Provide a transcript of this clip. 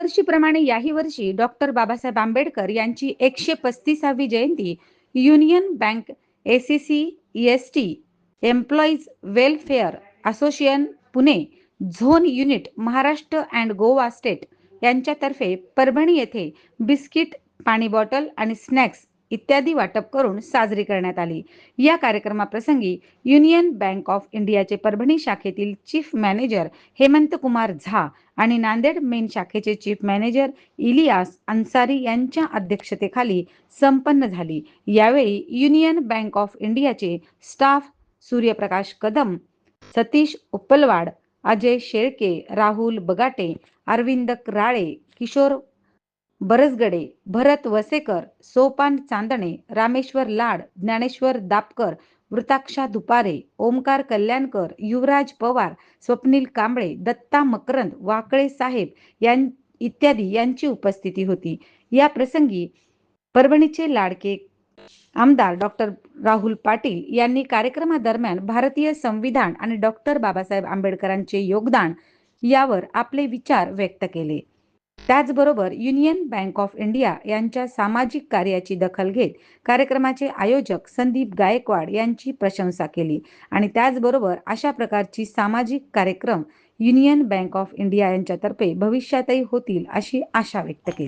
वर्षीप्रमाणे याही वर्षी डॉक्टर बाबासाहेब आंबेडकर यांची 135वी जयंती Union Bank SC ST employees welfare association Pune zone unit Maharashtra and Goa state यांच्यातर्फे परभणी येथे बिस्किट, पाणी बॉटल आणि स्नॅक्स इत्यादी वाटप करून साजरी करण्यात आली। या कार्यक्रमाप्रसंगी युनियन बँक ऑफ इंडियाचे परभणी शाखेतील चीफ मॅनेजर हेमंत कुमार झा आणि नांदेड मेन शाखेचे चीफ मॅनेजर इलियास अन्सारी यांच्या अध्यक्षतेखाली संपन्न झाली। यावेळी युनियन बँक ऑफ इंडियाचे स्टाफ सूर्यप्रकाश कदम, सतीश उप्पलवाड, अजय शेळके, राहुल बगाटे, अरविंद राळे, किशोर बरसगडे, भरत वसेकर, सोपान चांदणे, रामेश्वर लाड, ज्ञानेश्वर दापकर, वृताक्षा दुपारे, ओमकार कल्याणकर, युवराज पवार, स्वप्नील कांबळे, दत्ता मकरंद, वाकळे साहेब इत्यादी यांची उपस्थिती होती। या प्रसंगी परभणीचे लाडके आमदार डॉक्टर राहुल पाटील यांनी कार्यक्रमादरम्यान भारतीय संविधान आणि डॉक्टर बाबासाहेब आंबेडकरांचे योगदान यावर आपले विचार व्यक्त केले। त्याचबरोबर युनियन बँक ऑफ इंडिया यांच्या सामाजिक कार्याची दखल घेत कार्यक्रमाचे आयोजक संदीप गायकवाड यांची प्रशंसा केली आणि त्याचबरोबर अशा प्रकारची सामाजिक कार्यक्रम युनियन बँक ऑफ इंडिया यांच्यातर्फे भविष्यातही होतील अशी आशा व्यक्त केली।